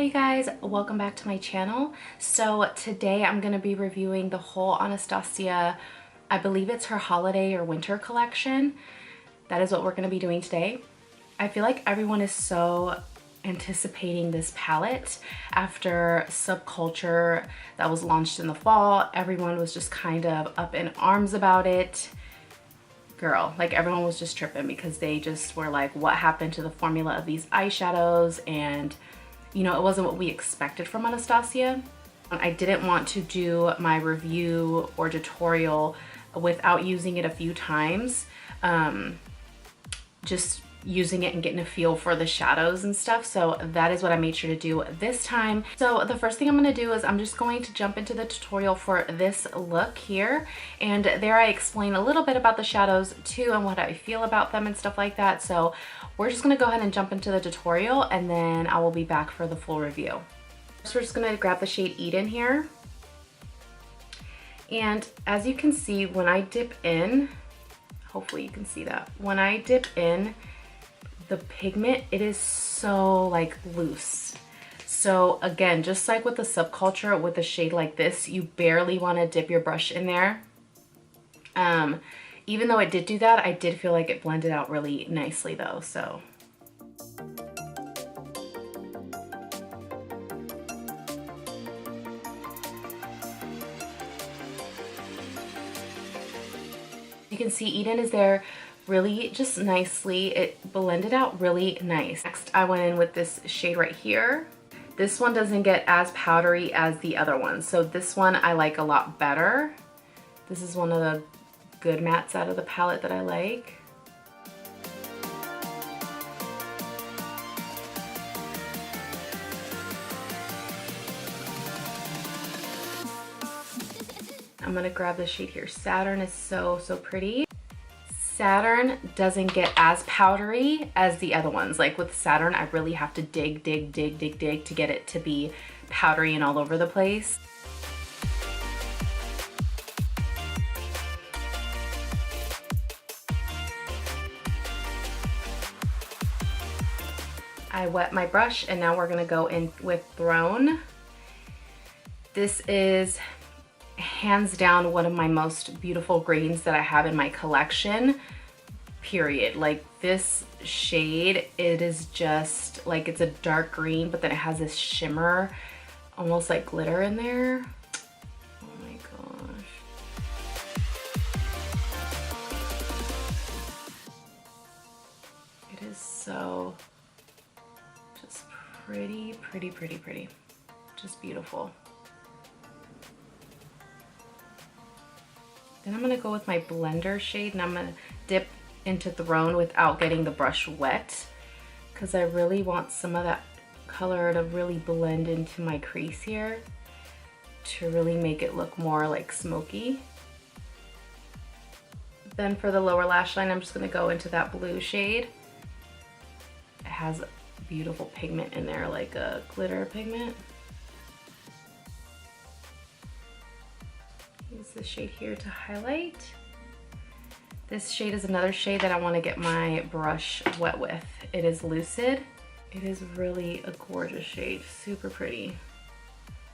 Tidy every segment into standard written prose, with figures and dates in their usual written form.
Hi you guys, welcome back to my channel. So today I'm going to be reviewing the whole Anastasia, I believe it's her holiday or winter collection. That is what we're going to be doing today. I feel like everyone is so anticipating this palette after Subculture that was launched in the fall. Everyone was just kind of up in arms about it. Girl, like everyone was just tripping because they just were like, what happened to the formula of these eyeshadows? And you know, it wasn't what we expected from Anastasia. I didn't want to do my review or tutorial without using it a few times. Just using it and getting a feel for the shadows and stuff. So that is what I made sure to do this time. So the first thing I'm going to do is I'm just going to jump into the tutorial for this look here. And there I explain a little bit about the shadows too and what I feel about them and stuff like that. So we're just going to go ahead and jump into the tutorial and then I will be back for the full review. So we're just going to grab the shade Eden here. And as you can see, when I dip in, hopefully you can see that, when I dip in, the pigment, it is so like loose. So again, just like with the Subculture, with a shade like this, you barely want to dip your brush in there. Even though it did do that, I did feel like it blended out really nicely though, so. You can see Eden is there really just nicely. It blended out really nice. Next, I went in with this shade right here. This one doesn't get as powdery as the other one, so this one I like a lot better. This is one of the good mattes out of the palette that I like. I'm gonna grab the shade here. Saturn is so pretty. Saturn doesn't get as powdery as the other ones. Like with Saturn, I really have to dig to get it to be powdery and all over the place. I wet my brush and now we're gonna go in with Throne. This is hands down one of my most beautiful greens that I have in my collection, period. Like this shade, it is just like, it's a dark green, but then it has this shimmer, almost like glitter in there. Oh my gosh. It is so just pretty. Just beautiful. Then I'm gonna go with my blender shade and I'm gonna dip into Throne without getting the brush wet because I really want some of that color to really blend into my crease here to really make it look more like smoky. Then for the lower lash line, I'm just gonna go into that blue shade. It has beautiful pigment in there, like a glitter pigment. Use this shade here to highlight. This shade is another shade that I want to get my brush wet with. It is Lucid. It is really a gorgeous shade, super pretty.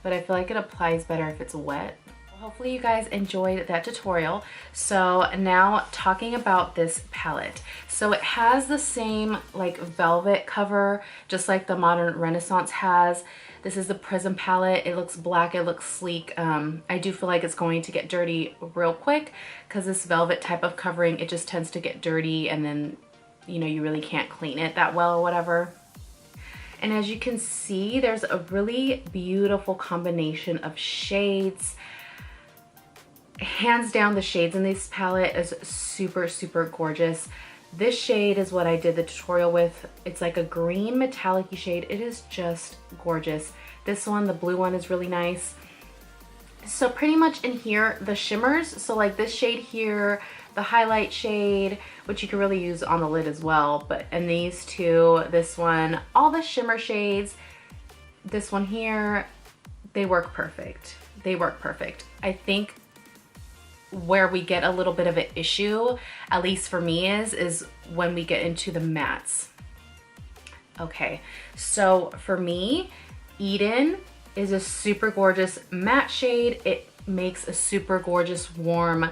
But I feel like it applies better if it's wet. Hopefully you guys enjoyed that tutorial. So now talking about this palette. So it has the same like velvet cover, just like the Modern Renaissance has. This is the Prism palette. It looks black, it looks sleek. I do feel like it's going to get dirty real quick because this velvet type of covering, it just tends to get dirty and then, you know, you really can't clean it that well or whatever. And as you can see, there's a really beautiful combination of shades. Hands down, the shades in this palette is super gorgeous. This shade is what I did the tutorial with. It's like a green metallic-y shade. It is just gorgeous. This one, the blue one, is really nice. So pretty much in here, the shimmers, so like this shade here, the highlight shade, which you can really use on the lid as well, but and these two, this one, all the shimmer shades, this one here, they work perfect. They work perfect. I think where we get a little bit of an issue, at least for me, is when we get into the mattes. Okay, so for me, Eden is a super gorgeous matte shade. It makes a super gorgeous warm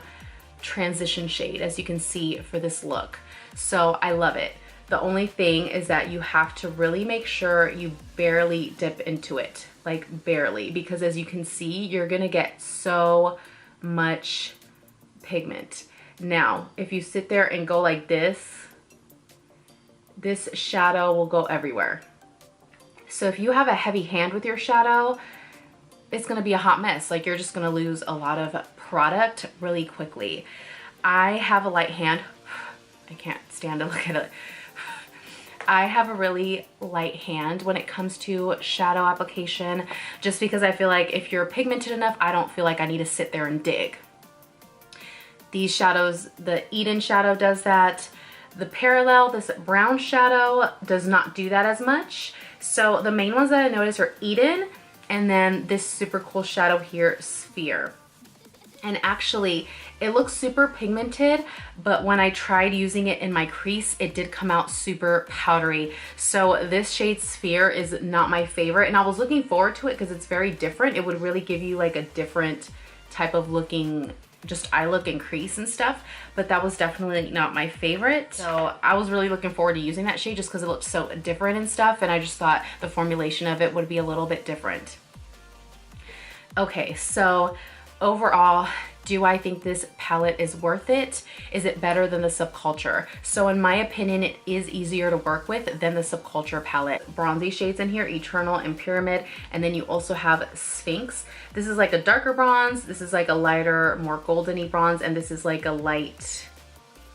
transition shade, as you can see for this look. So I love it. The only thing is that you have to really make sure you barely dip into it, like barely, because as you can see, you're gonna get so much pigment. Now, if you sit there and go like this shadow will go everywhere. So if you have a heavy hand with your shadow, it's gonna be a hot mess. Like, you're just gonna lose a lot of product really quickly. I have a light hand. I can't stand to look at it. I have a really light hand when it comes to shadow application, just because I feel like if you're pigmented enough, I don't feel like I need to sit there and dig. These shadows, the Eden shadow does that. The Parallel, this brown shadow, does not do that as much. So the main ones that I noticed are Eden, and then this super cool shadow here, Sphere. And actually, it looks super pigmented, but when I tried using it in my crease, it did come out super powdery. So this shade Sphere is not my favorite, and I was looking forward to it because it's very different. It would really give you like a different type of looking, just eye look and crease and stuff, but that was definitely not my favorite. So I was really looking forward to using that shade just because it looked so different and stuff, and I just thought the formulation of it would be a little bit different. Okay, so overall, do I think this palette is worth it? Is it better than the Subculture? So in my opinion, it is easier to work with than the Subculture palette. Bronzy shades in here, Eternal and Pyramid, and then you also have Sphinx. This is like a darker bronze, this is like a lighter, more golden-y bronze, and this is like a light,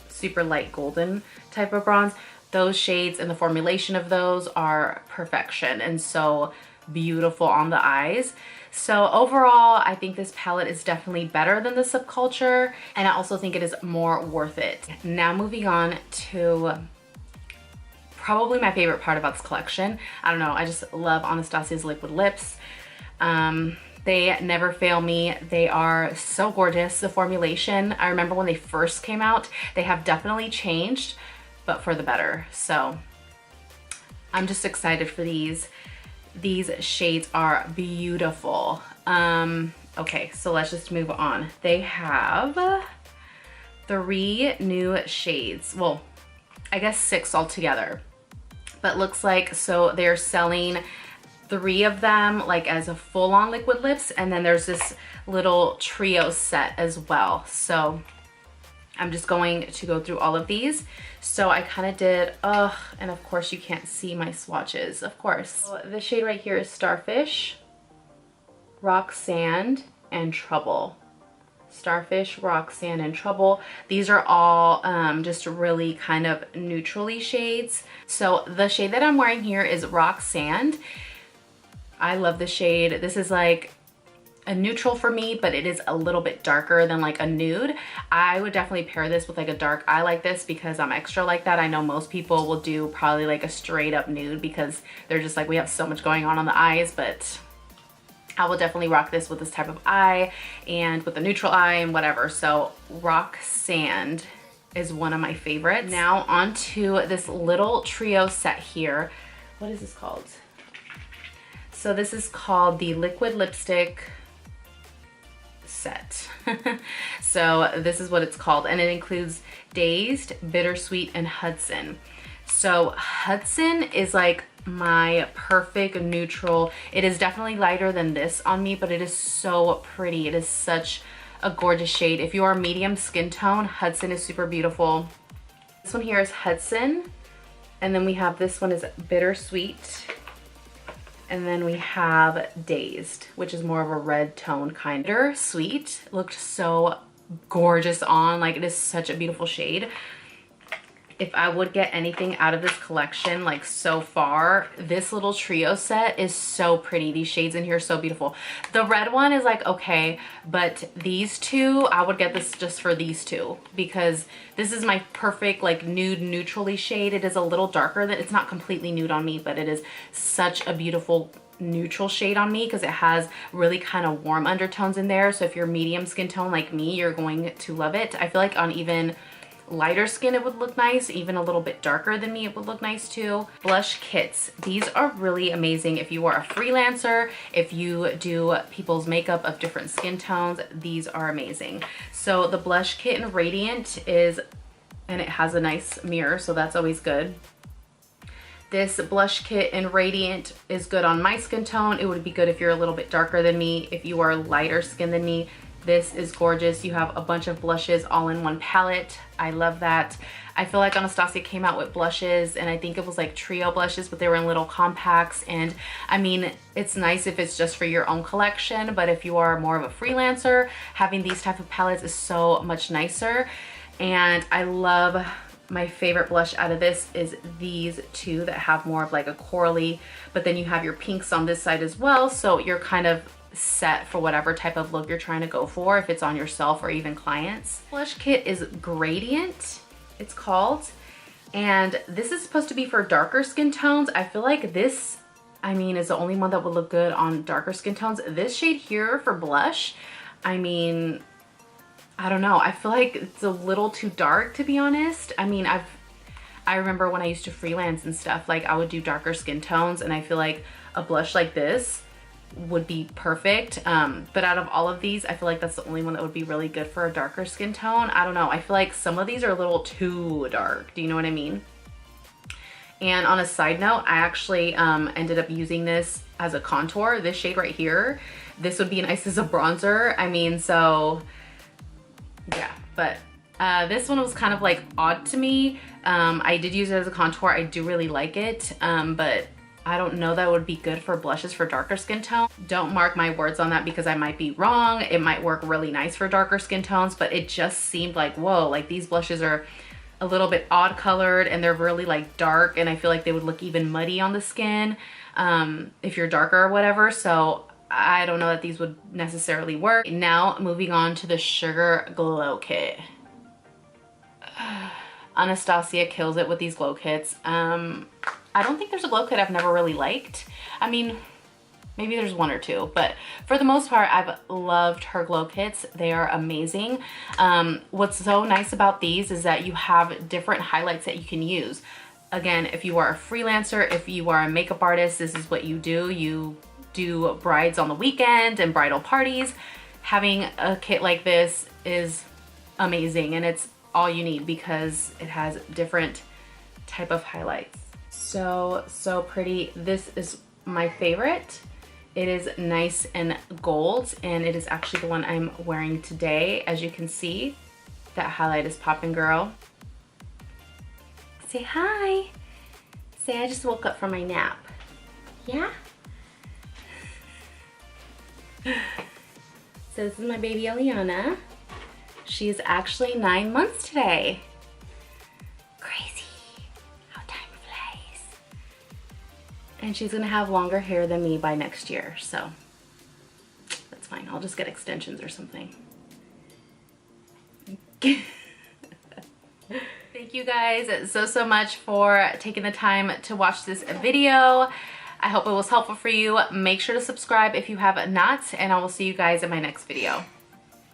super light golden type of bronze. Those shades and the formulation of those are perfection and so beautiful on the eyes. So overall, I think this palette is definitely better than the Subculture, and I also think it is more worth it. Now moving on to probably my favorite part about this collection. I don't know, I just love Anastasia's liquid lips. They never fail me. They are so gorgeous. The formulation, I remember when they first came out, they have definitely changed, but for the better. So I'm just excited for these. These shades are beautiful. Okay, so let's just move on. They have 3 new shades. Well, I guess 6 altogether. But looks like, so they're selling 3 of them like as a full-on liquid lips, and then there's this little trio set as well. So I'm just going to go through all of these. So I kind of did, and of course you can't see my swatches, of course. So the shade right here is Starfish, Rock Sand, and Trouble. Starfish, Rock Sand, and Trouble. These are all just really kind of neutrally shades. So the shade that I'm wearing here is Rock Sand. I love the shade. This is like a neutral for me, but it is a little bit darker than like a nude. I would definitely pair this with like a dark eye like this because I'm extra like that. I know most people will do probably like a straight up nude because they're just like, we have so much going on the eyes, but I will definitely rock this with this type of eye and with a neutral eye and whatever. So Rock Sand is one of my favorites. Now onto this little trio set here. What is this called? So this is called the Liquid Lipstick set. So this is what it's called, and it includes Dazed, Bittersweet, and Hudson. So Hudson is like my perfect neutral. It is definitely lighter than this on me, but it is so pretty. It is such a gorgeous shade. If you are medium skin tone, Hudson is super beautiful. This one here is Hudson, and then we have this one is Bittersweet. And then we have Dazed, which is more of a red tone kind. Bittersweet looked so gorgeous on, like it is such a beautiful shade. If I would get anything out of this collection, like so far, this little trio set is so pretty. These shades in here are so beautiful. The red one is like, okay, but these two, I would get this just for these two because this is my perfect like nude neutrally shade. It is a little darker than, it's not completely nude on me, but it is such a beautiful neutral shade on me because it has really kind of warm undertones in there. So if you're medium skin tone like me, you're going to love it. I feel like on even lighter skin, it would look nice. Even a little bit darker than me, it would look nice too. Blush kits. These are really amazing if you are a freelancer, if you do people's makeup of different skin tones, these are amazing. So the blush kit in Radiant is, and it has a nice mirror, so that's always good. This blush kit in Radiant is good on my skin tone. It would be good if you're a little bit darker than me. If you are lighter skin than me, this is gorgeous. You have a bunch of blushes all in one palette. I love that. I feel like Anastasia came out with blushes, and I think it was like trio blushes, but they were in little compacts. And I mean, it's nice if it's just for your own collection, but if you are more of a freelancer, having these type of palettes is so much nicer. And I love, my favorite blush out of this is these two that have more of like a corally, but then you have your pinks on this side as well. So you're kind of set for whatever type of look you're trying to go for, if it's on yourself or even clients. Blush kit is Gradient, it's called. And this is supposed to be for darker skin tones. I feel like this, I mean, is the only one that would look good on darker skin tones. This shade here for blush, I mean, I don't know. I feel like it's a little too dark, to be honest. I mean, I remember when I used to freelance and stuff, like I would do darker skin tones, and I feel like a blush like this would be perfect. But out of all of these, I feel like that's the only one that would be really good for a darker skin tone. I don't know. I feel like some of these are a little too dark. Do you know what I mean? And on a side note, I actually ended up using this as a contour, this shade right here. This would be nice as a bronzer. I mean, so yeah, but this one was kind of like odd to me. I did use it as a contour. I do really like it, but I don't know that would be good for blushes for darker skin tone. Don't mark my words on that because I might be wrong. It might work really nice for darker skin tones, but it just seemed like, whoa, like these blushes are a little bit odd colored and they're really like dark, and I feel like they would look even muddy on the skin if you're darker or whatever. So I don't know that these would necessarily work. Now moving on to the Sugar Glow Kit. Anastasia kills it with these glow kits. I don't think there's a glow kit I've never really liked. I mean, maybe there's one or two, but for the most part, I've loved her glow kits. They are amazing. What's so nice about these is that you have different highlights that you can use. Again, if you are a freelancer, if you are a makeup artist, this is what you do. You do brides on the weekend and bridal parties. Having a kit like this is amazing, and it's all you need because it has different type of highlights. So pretty. This is my favorite. It is nice and gold, and it is actually the one I'm wearing today. As you can see, that highlight is popping, girl. Say hi. Say I just woke up from my nap. Yeah? So this is my baby Eliana. She is actually 9 months today. Crazy how time flies. And she's gonna have longer hair than me by next year, so that's fine. I'll just get extensions or something. Thank you guys so much for taking the time to watch this video. I hope it was helpful for you. Make sure to subscribe if you have not, and I will see you guys in my next video.